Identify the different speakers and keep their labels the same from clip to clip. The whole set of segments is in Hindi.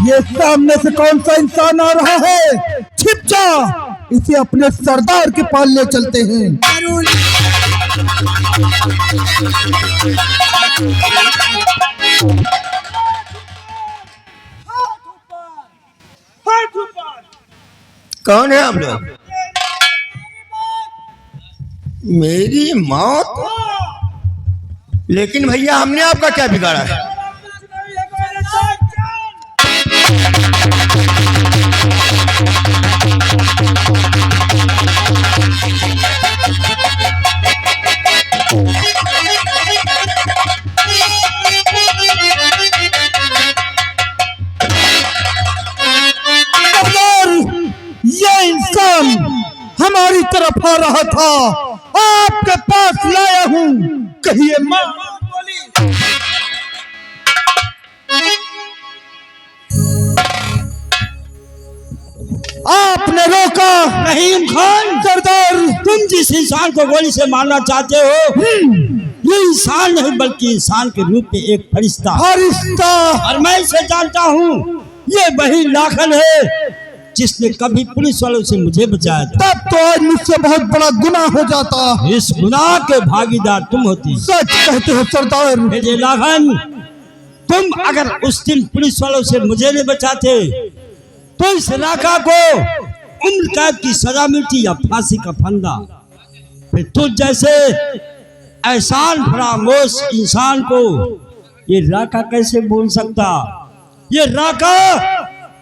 Speaker 1: ये सामने से कौन सा इंसान आ रहा है? छिप जा, इसे अपने सरदार के पास ले चलते हैं।
Speaker 2: कौन है आप लोग? मेरी मौत? लेकिन भैया हमने आपका क्या बिगाड़ा है?
Speaker 1: ये इंसान हमारी तरफ आ रहा था, आपके पास लाया हूं। कहिए मां। आपने रोका
Speaker 3: नहीं खान।
Speaker 1: सरदार,
Speaker 3: तुम जिस इंसान को गोली से मारना चाहते हो ये इंसान नहीं बल्कि इंसान के रूप में एक फरिश्ता। और मैं इसे जानता हूँ, ये वही लाखन है जिसने कभी पुलिस वालों से मुझे बचाया था।
Speaker 1: तब तो आज मुझसे बहुत बड़ा गुनाह हो जाता।
Speaker 3: इस गुनाह के भागीदार तुम होती।
Speaker 1: सच कहते हो सरदार।
Speaker 3: भेजे लाखन, तुम अगर उस दिन पुलिस वालों से मुझे नहीं बचाते तो इस इलाका को उम्र कैद की सजा मिलती या फांसी का फंदा। फिर तुझ जैसे एहसान फरामोश इंसान को ये इलाका कैसे भूल सकता? ये इलाका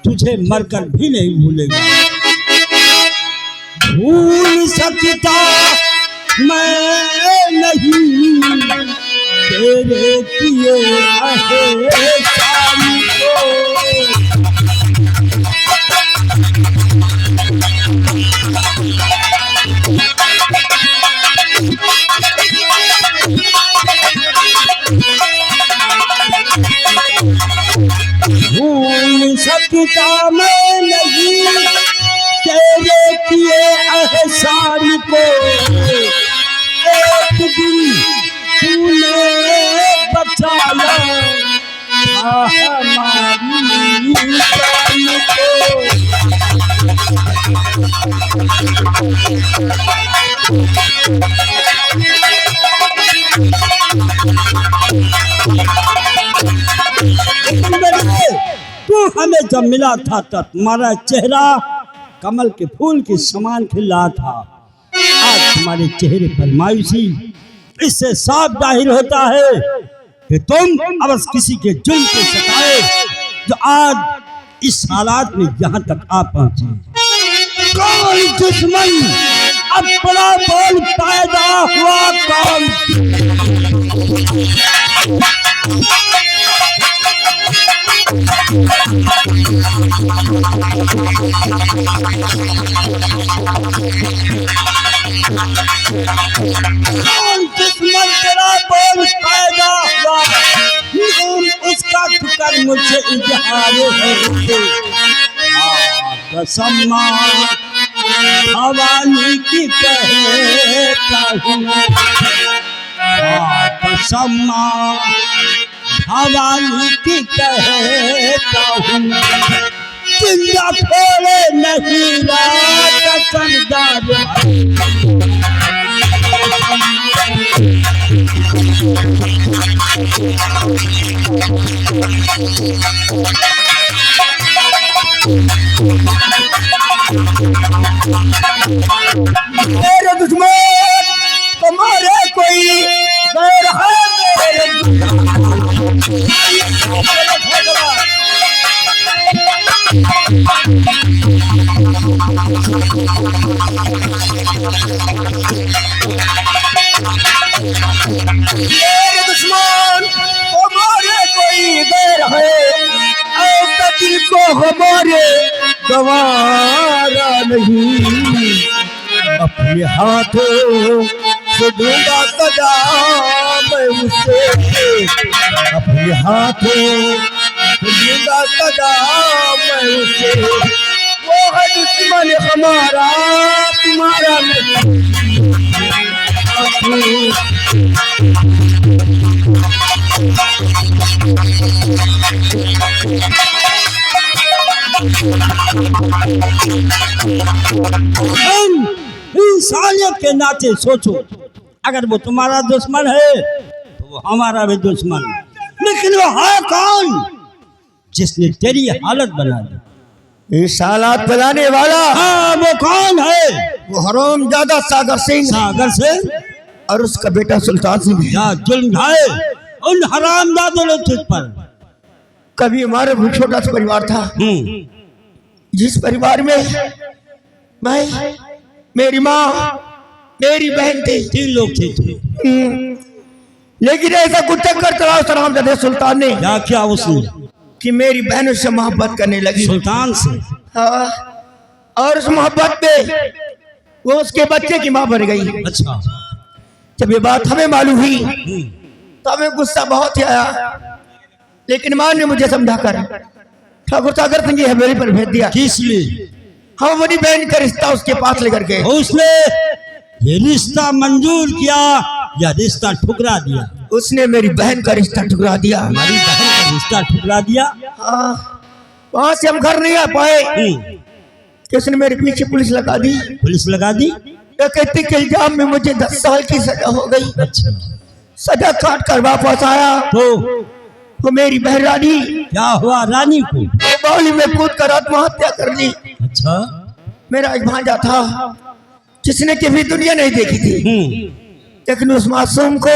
Speaker 3: तुझे मरकर भी नहीं भूलेगा। भूल सकता मैं नहीं तेरे किए एहसान को। भूल सकता मैं नहीं तेरे किए एहसान को। एक दिन तूने बचाया हमारी जान को। तू हमें जब मिला था तब तुम्हारा चेहरा कमल के फूल के समान खिल रहा था। आज तुम्हारे चेहरे पर मायूसी, इससे साफ जाहिर होता है कि तुम अब किसी के जुल्म को सताए जो आज इस हालात में यहाँ तक आ पहुंचे। कौन दुश्मन अपना बोल पैदा हुआ? कौन दुश्मन तेरा बोल पैदा हुआ? उसका फिक्र मुझे इजहार है। कसम भवानी की कहता हूँ, कसम भवानी की कहता हूँ, जिंदा छोड़े नहीं रात सरदार।
Speaker 1: मेरे दुश्मन तुम्हारे कोई गैर है? मेरे दुश्मन तुम्हारे कोई गैर है? ऐसा दिल को हमारे गवारा नहीं। अपने हाथों से दूंगा सजा मैं उसे, अपने हाथों से दूंगा सजा मैं उसे। वो है दुश्मन हमारा तुम्हारा नहीं।
Speaker 4: 嗯。
Speaker 3: इंसानियत के नाते सोचो, अगर वो तुम्हारा दुश्मन है तो वो हमारा भी दुश्मन, लेकिन वो है कौन जिसने तेरी हालत बना दी?
Speaker 2: इस हालात बनाने वाला
Speaker 3: हाँ, वो कौन है?
Speaker 2: वो हरामजादा सागर सिंह
Speaker 3: सागर से
Speaker 2: और उसका बेटा सुल्तान सिंह है।
Speaker 3: क्या जुल्म ढाए उन हरामजादों ने तुझ पर?
Speaker 2: कभी हमारा भी छोटा सा परिवार था, जिस परिवार में मैं, मेरी माँ, मेरी बहन थी,
Speaker 3: 3 लोग थे तुम।
Speaker 2: लेकिन ऐसा कुछ चक्कर चला उस हरामजादे सुल्तान ने
Speaker 3: क्या क्या उसने?
Speaker 2: कि मेरी बहन उससे मोहब्बत करने लगी।
Speaker 3: सुल्तान से?
Speaker 2: हाँ, और उस मोहब्बत में वो उसके बच्चे की माँ बन गई।
Speaker 3: अच्छा।
Speaker 2: जब ये बात हमें मालूम हुई तो हमें गुस्सा बहुत ही आया, लेकिन माँ ने मुझे समझाकर ठाकुर सागर सिंह की हवेली पर भेज दिया।
Speaker 3: किस लिए?
Speaker 2: हम अपनी बहन का रिश्ता उसके पास लेकर के।
Speaker 3: उसने ये रिश्ता मंजूर किया या रिश्ता ठुकरा दिया?
Speaker 2: उसने मेरी बहन का रिश्ता ठुकरा दिया।
Speaker 3: हमारी बहन का रिश्ता ठुकरा दिया?
Speaker 2: हाँ, वहां से हम घर नहीं आ पाए कि उसने मेरे पीछे पुलिस लगा दी।
Speaker 3: पुलिस लगा दी?
Speaker 2: डकैती के इल्जाम में मुझे 10 साल की सजा हो गई।
Speaker 3: अच्छा।
Speaker 2: सजा काट कर वापस आया
Speaker 3: तो
Speaker 2: वो मेरी बहन रानी
Speaker 3: क्या हुआ रानी को?
Speaker 2: वो बावली में कूद कर आत्महत्या कर ली।
Speaker 3: अच्छा।
Speaker 2: मेरा एक भांजा था जिसने कभी दुनिया नहीं देखी थी, लेकिन उस मासूम को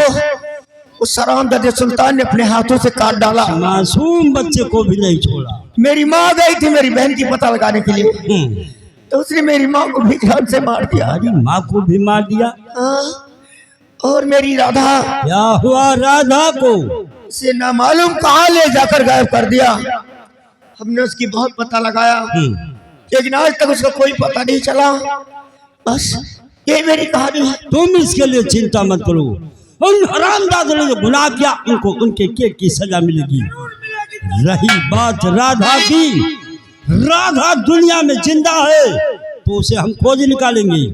Speaker 2: उस हरामजादे सुल्तान ने अपने हाथों से काट डाला।
Speaker 3: मासूम बच्चे को भी नहीं छोड़ा।
Speaker 2: मेरी माँ गई थी मेरी बहन की पता लगाने के लिए, तो उसने मेरी माँ को भी जान से मार दिया।
Speaker 3: हमारी माँ को भी मार दिया?
Speaker 2: हाँ, और मेरी राधा,
Speaker 3: क्या हुआ राधा को?
Speaker 2: उसे ना मालूम कहाँ ले जाकर गायब कर दिया। हमने उसकी बहुत पता लगाया, लेकिन आज तक उसका कोई पता नहीं चला। बस ये मेरी कहानी है।
Speaker 3: तुम इसके लिए चिंता मत करो। उन हरामजादों ने जो गुनाह किया उनको उनके किए की सजा मिलेगी। रही बात राधा की, राधा दुनिया में जिंदा है तो उसे हम खोज निकालेंगे।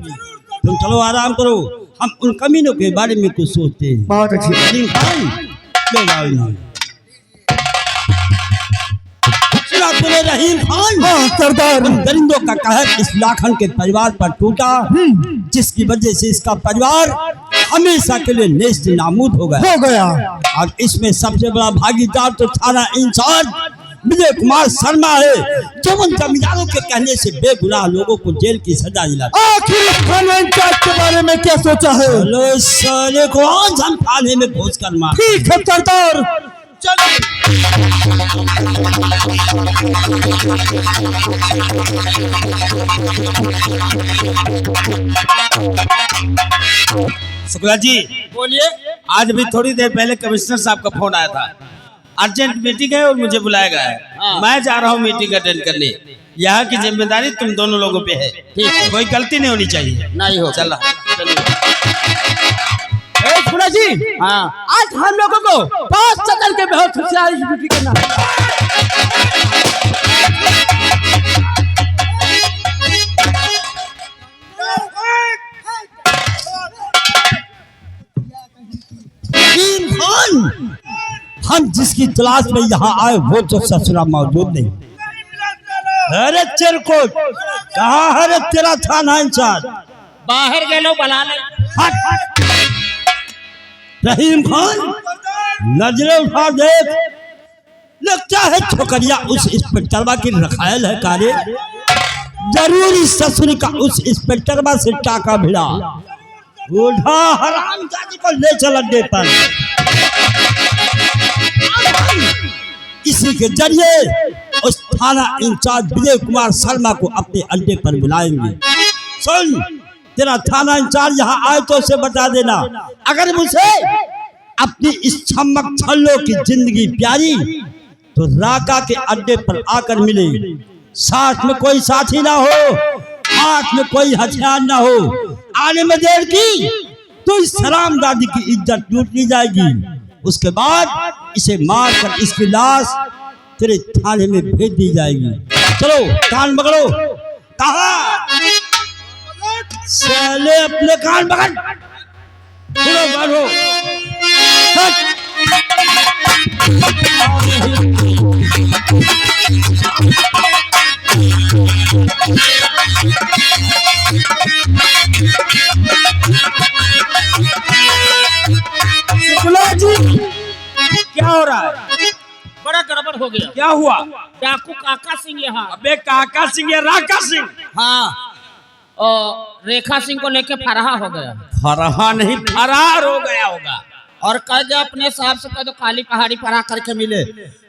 Speaker 3: तुम चलो आराम करो, हम उन कमीनों के बारे में कुछ सोचते हैं।
Speaker 2: बहुत अच्छी बात।
Speaker 3: रहीम खान, ले जाओ इन्हें। सुना तूने रहीम खान?
Speaker 1: हाँ सरदार।
Speaker 3: उन दरिंदों का कहर इस लाखन के परिवार पर टूटा, जिसकी वजह से इसका परिवार हमेशा के लिए नेस्त नामूद हो गया। और इसमें सबसे बड़ा भागीदार तो थाना इंचार्ज विजय कुमार शर्मा है, जो उन जमींदारों के कहने से बेगुनाह लोगों को जेल की सजा दिलाता।
Speaker 1: आखिर इस थाना इंचार्ज के बारे में क्या सोचा है?
Speaker 3: चलो इस साले को आज हम थाने में घुस कर मार।
Speaker 1: ठीक है सरदार।
Speaker 4: शुक्ला जी,
Speaker 3: बोलिए।
Speaker 4: आज भी थोड़ी देर पहले कमिश्नर साहब का फोन आया था, अर्जेंट मीटिंग है और मुझे बुलाया गया है। मैं जा रहा हूँ मीटिंग अटेंड करने। यहाँ की जिम्मेदारी तुम दोनों लोगों पे है।
Speaker 3: ठीक है।
Speaker 4: कोई गलती नहीं होनी चाहिए।
Speaker 3: नहीं हो।
Speaker 4: चल
Speaker 3: सुना जी, हाँ, आज हम लोगों को 5 सेकंड के बहुत होशियारी से ड्यूटी करना है। रहीम खान, हम जिसकी तलाश में यहाँ आए वो तो ससुरा मौजूद नहीं। अरे चिरकुट, कहाँ है रे तेरा थाना इंचार्ज?
Speaker 4: बाहर गए लोग बना ले।
Speaker 3: हट। रहीम खान, नजरें उठा देख, लगता है छोकरिया उस इंस्पेक्टरवा की रखायल है कारे। जरूर इस ससुरी का उस इंस्पेक्टरवा से टाका भिड़ा। उठा हरामजादी को ले चल अड्डे पर। इसी के जरिए उस थाना इंचार्ज विजय कुमार शर्मा को अपने अड्डे पर बुलाएंगे। सुन, तेरा थाना इंचार्ज यहाँ आए तो उसे बता देना, अगर मुझे अपनी इस छमक छल्लों की जिंदगी प्यारी तो राका के अड्डे पर आकर मिले। साथ में कोई साथी ना हो, हाथ में कोई हथियार ना हो। आने में देर की तो इस हरामजादी की इज्जत लूट ली जाएगी। उसके बाद इसे मार कर इसकी लाश तेरे थाने में भेज दी जाएगी। चलो कान पकड़ो। कहा साले अपने कान पकड़। चलो बांधो। शुक्ला जी क्या हो रहा है?
Speaker 5: बड़ा गड़बड़ हो गया।
Speaker 3: क्या हुआ?
Speaker 5: डाकू काका सिंह यहाँ।
Speaker 3: अबे काका सिंह या राका सिंह?
Speaker 5: हाँ, और रेखा सिंह को लेके फराहा हो गया
Speaker 3: फराहा नहीं, फरार हो गया होगा।
Speaker 5: और कह दे अपने हिसाब से कह दो काली पहाड़ी पर आकर के मिले,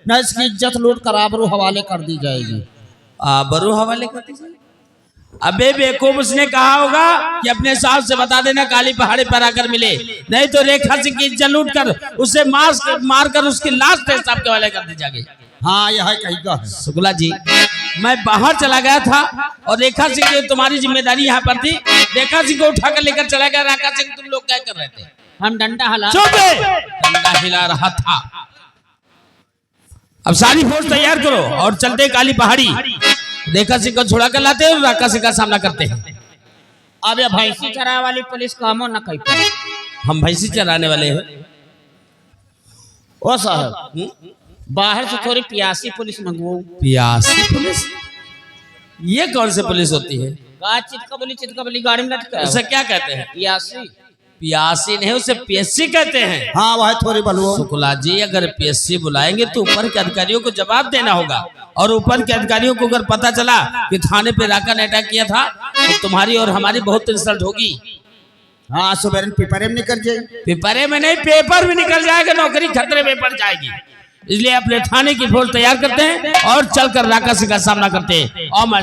Speaker 5: न इसकी इज्जत लूट कर आबरू हवाले कर दी जाएगी।
Speaker 4: आबरू हवाले कर दी जाएगी? अबे बेवकूफ, उसने कहा होगा कि अपने हिसाब से बता देना काली पहाड़ी पर आकर मिले, नहीं तो रेखा सिंह की इज्जत लूट कर उसे मार कर उसकी लाश हिसाब के हवाले कर दी जाएगी।
Speaker 5: हाँ, यह कहेगा।
Speaker 4: शुक्ला जी, मैं बाहर चला गया था और रेखा सिंह की तुम्हारी जिम्मेदारी यहाँ पर थी। रेखा सिंह को उठाकर लेकर चला गया। राका सिंह तुम लोग क्या कर रहे थे?
Speaker 5: हम डंडा हिला
Speaker 4: डंडा हिला रहा था। अब सारी फौज तैयार करो और चलते काली पहाड़ी। रेखा सिंह को छुड़ा कर लाते हैं और राका सिंह का सामना करते हैं।
Speaker 5: अब ये भैंसी चराने वाली पुलिस कामों न कहते।
Speaker 4: हम भैंसी चराने वाले हैं।
Speaker 5: ओ साहब, बाहर से थोड़ी प्यासी पुलिस मंगवाओ।
Speaker 4: प्यासी पुलिस? ये कौन सी पुलिस होती है?
Speaker 5: चितकबली गाड़ी में लटका है।
Speaker 4: उसे क्या कहते हैं?
Speaker 5: प्यासी।
Speaker 4: प्यासी नहीं, उसे पीएससी कहते हैं।
Speaker 2: हाँ वह थोड़ी बलुओ।
Speaker 4: शुक्ला जी, अगर पीएससी बुलाएंगे तो ऊपर के अधिकारियों को जवाब देना होगा, और ऊपर के अधिकारियों को अगर पता चला कि थाने पे राका ने अटैक किया था तो तुम्हारी और हमारी बहुत इंसल्ट होगी।
Speaker 2: हाँ सुबह पेपर में निकल जाए।
Speaker 4: पेपरे में नहीं, पेपर भी निकल जाएगा, नौकरी खतरे में पड़ जाएगी। इसलिए अपने थाने की फौज तैयार करते हैं और चलकर राका सिंह का सामना करते हैं। और मैं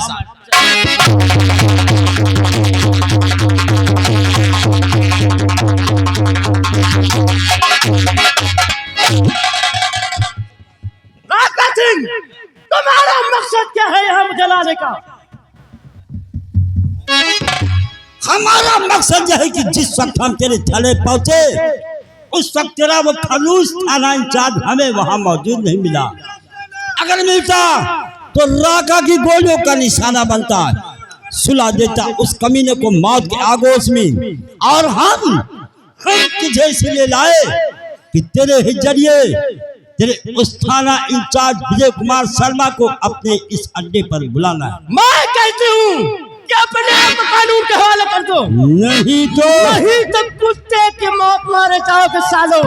Speaker 3: राका सिंह, तुम्हारा मकसद क्या है यहाँ मुझे लाने का? हमारा मकसद यह है कि जिस वक्त हम तेरे थाने पहुंचे उस वक्त तेरा वो खलूस थाना इंचार्ज हमें वहां मौजूद नहीं मिला। अगर मिलता तो राका की गोलियों का निशाना बनता, सुला देता उस कमीने को मौत के आगोश में। और हम तुझे इसलिए लाए कि तेरे ही जरिए तेरे उस थाना इंचार्ज विजय कुमार शर्मा को अपने इस अड्डे पर बुलाना है। मैं कहती हूँ कि अपने आप को कानून के हवाले कर दो, नहीं तो कुत्ते की मौत मारे जाओगे सालों।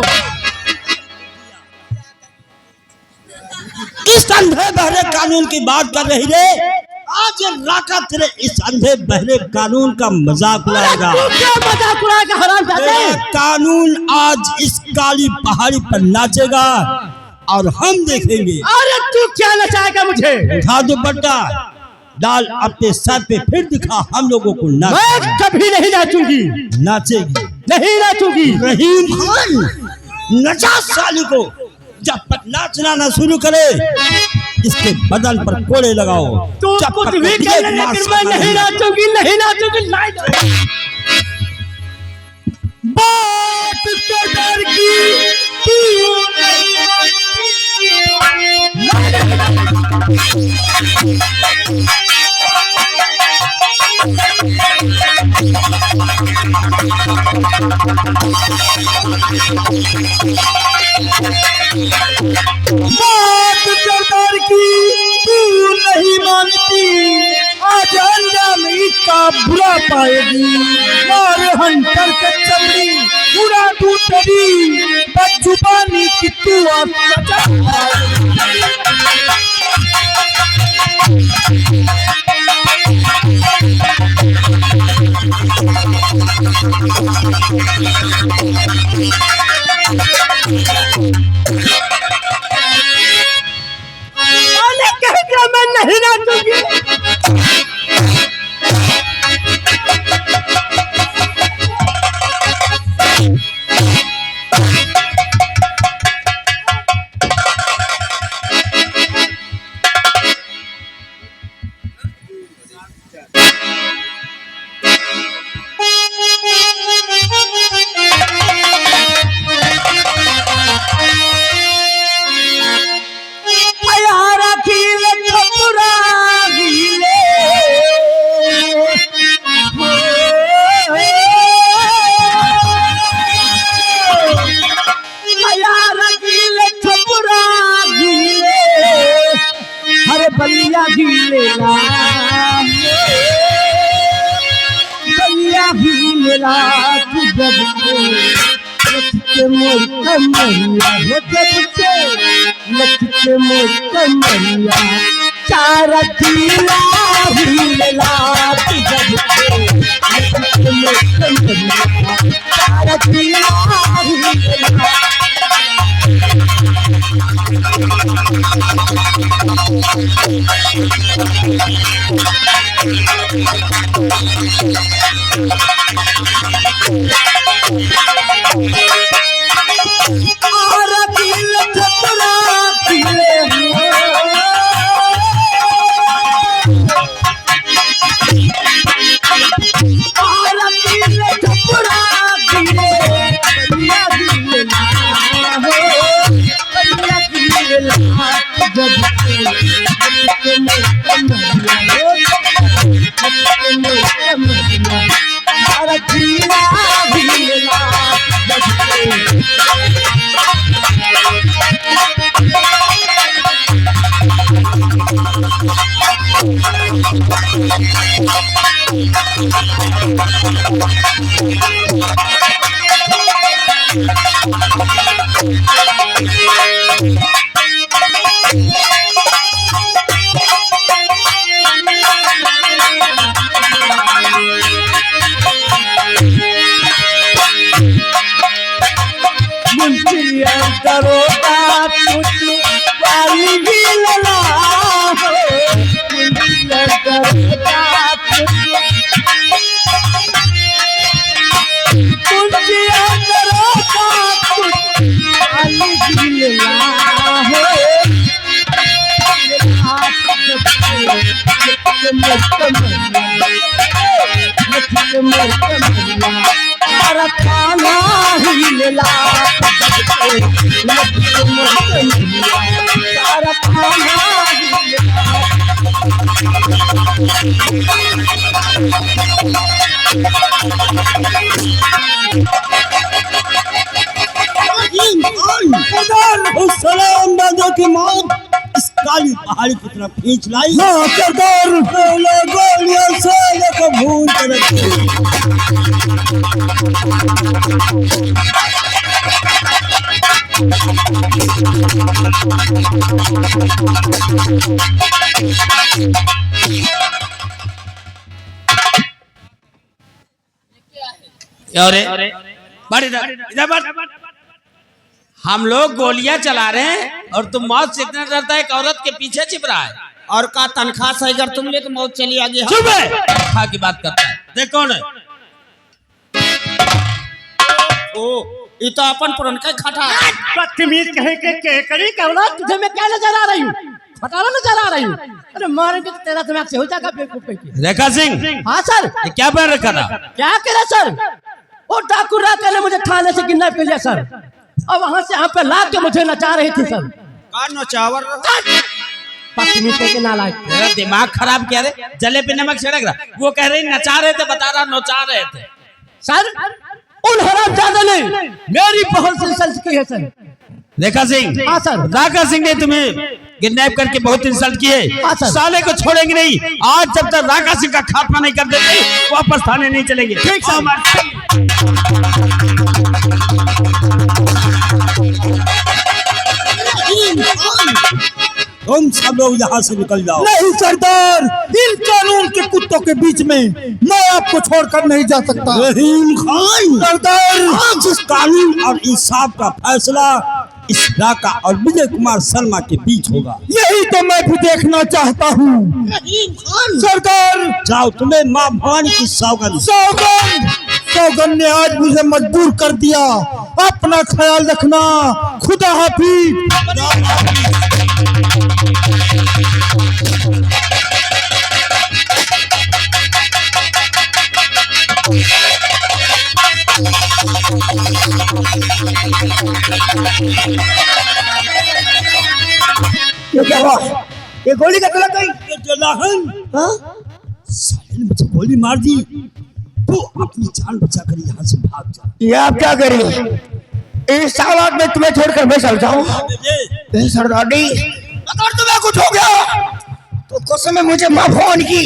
Speaker 3: इस अंधे बहरे कानून की बात कर रही रे? आज राका तेरे इस अंधे बहरे कानून का मजाक उड़ाएगा। क्या मजाक उड़ाएगा हरामजादे? कानून आज इस काली पहाड़ी पर नाचेगा और हम देखेंगे। अरे तू क्या नचाएगा मुझे? उठा दुपट्टा डाल अपने सर पे, फिर दिखा हम लोगों को नाच। मैं कभी नहीं नाचूंगी। नाचेगी? नहीं नाचूंगी। रहीम खान, नचा साली को। जब तक नाचना ना शुरू करे इसके बदन पर कोड़े लगाओ। तो कुछ भी कर ले, लेकिन मैं नहीं नाचूंगी, नहीं नाचूंगी। बात सरदार की बात सरदार की तू नहीं मानती, आज अंजाम इसका बुरा पाएगी। मार हंटर के चमड़ी बुरा तू तेरी बदजुबानी की तू मैं नहीं नाचूंगी। बलिया भी लेला बलिया भी लेला तू जब के मोर कमरिया हो जब से लचके मोर कमरिया चारा पीला भी लेला तू जब से लचके मोर कमरिया चारा पीला भी लेला और दिल छपरा पीले और दिल छपरा पीले बलिया दिल ना हो बलिया दिल ना जब के मोर कमरिया हो मोर कमरिया और जीवा दिल ना जब मुंशिया करोता कुछ वाली भी लला हो मुंशिया करोता मुंशिया करोता कुछ वाली भी लला हो खाना ही मिला सारा खाना सलाम दादा की मौत इस काली पहाड़ी की तरफ खींच लाई सरदार गोलियों से को भूल कर
Speaker 4: हम लोग गोलियां चला रहे हैं और तुम मौत से इतना डरता है, एक औरत के पीछे छिप रहा है।
Speaker 5: और का तनख्वाह से अगर तुम ले तो मौत चली आगे।
Speaker 4: चुप है, तनख्वाह की बात करता है। देख कौन है?
Speaker 5: ओ ये तो अपन पुरनका खटा
Speaker 3: बदतमीज कहे के करी कहला तुझे मैं क्या नजर आ रही हूँ, खटारा नजर आ रही हूँ। अरे मारेंगे तो तेरा दिमाग से हो जाएगा बेवकूफ पे।
Speaker 4: रेखा सिंह,
Speaker 3: हाँ सर।
Speaker 4: ये क्या पहन रखा था?
Speaker 3: क्या करे सर? वो डाकू रात ने मुझे थाने से किडनैप कर लिया सर, और वहां से यहाँ पे ला के मुझे नचा रही थी सर।
Speaker 5: नचावर
Speaker 3: के नालायक,
Speaker 4: तेरा दिमाग खराब किया रे, जले पे नमक छिड़क रहा। वो कह रही नचा रहे थे, बता रहा नचा रहे थे।
Speaker 3: सर उन हरामजादे ने मेरी बहुत इंसल्ट की है सर।
Speaker 4: रेखा सिंह,
Speaker 3: हाँ सर।
Speaker 4: राका सिंह ने तुम्हें किडनैप करके बहुत इंसल्ट की है।
Speaker 3: हाँ सर।
Speaker 4: साले को छोड़ेंगे नहीं, आज जब तक राका सिंह का खात्मा नहीं कर देते वापस थाने नहीं चलेंगे।
Speaker 3: ठीक सर। तुम सब लोग यहाँ से निकल जाओ।
Speaker 1: नहीं सरदार, इन कानून के कुत्तों के बीच में मैं आपको छोड़कर नहीं जा सकता।
Speaker 3: रहीम खान
Speaker 1: सरदार,
Speaker 3: आज इस कानून और इंसाफ का फैसला इस राका और विजय कुमार शर्मा के बीच होगा।
Speaker 1: यही तो मैं भी देखना चाहता हूँ। सरदार,
Speaker 3: जाओ, तुम्हें माँ भवानी की सौगंध।
Speaker 1: सौगंध ने आज मुझे मजबूर कर दिया। अपना ख्याल रखना। खुदा हाफिज।
Speaker 3: ये क्या हुआ? ये गोली का चला गई। साले ने मुझे गोली मार दी। तू अपनी जान बचा कर यहाँ से भाग जा।
Speaker 2: ये आप क्या करिए? इस हालात में तुम्हें छोड़कर मैं चल जाऊं? सरदार जी, अगर तुम्हें कुछ हो गया उस समय मुझे माँ फोन की,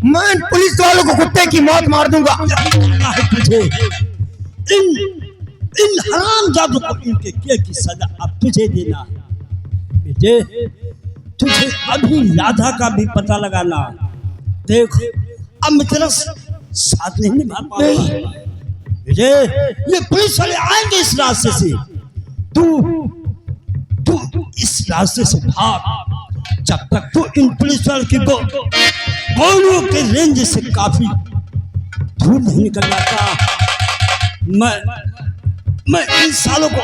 Speaker 2: मैं पुलिस वालों को कुत्ते की मौत मार दूंगा।
Speaker 3: तुझे इन हरामजादों को इनके किए की सजा अब तुझे देना है। बेटे तुझे अभी राधा का भी पता लगाना। देख अब मैं तेरा साथ नहीं निभा पाऊंगा बेटे, ये पुलिस वाले आएंगे इस रास्ते से, तू इस रास्ते से भाग। जब तक तू इन पुलिस वालों की गोलियों के रेंज से काफी दूर नहीं निकल जाता, मैं इन सालों को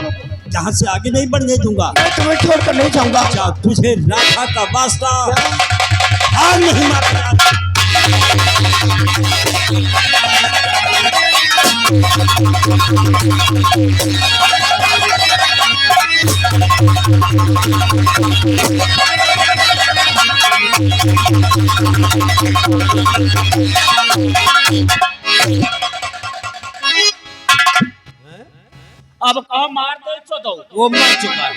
Speaker 3: जहां से आगे नहीं बढ़ने दूंगा।
Speaker 2: मैं तुम्हें छोड़कर नहीं जाऊंगा।
Speaker 3: क्या तुझे राधा का वास्ता हार नहीं मारता?
Speaker 5: अब कहा मार दो
Speaker 4: वो मर चुका है।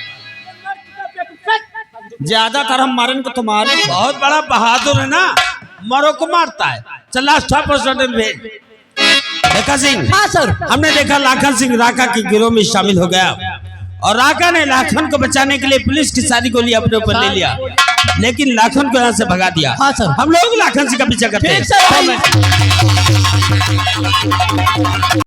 Speaker 5: ज्यादातर हम मारेंगे तो तुम्हारे
Speaker 4: बहुत बड़ा बहादुर है ना, मरो को मारता है। चल लास्ट भेज। देखा सिंह,
Speaker 5: हाँ सर।
Speaker 4: हमने देखा लाखन सिंह राका के गिरोह में शामिल हो गया और राका ने लाखन को बचाने के लिए पुलिस की सारी गोली अपने ऊपर ले लिया, लेकिन लाखन को यहाँ से भगा दिया।
Speaker 5: हाँ सर।
Speaker 4: हम लोग लाखन सिंह का पीछा करते हैं।
Speaker 5: ठीक सर।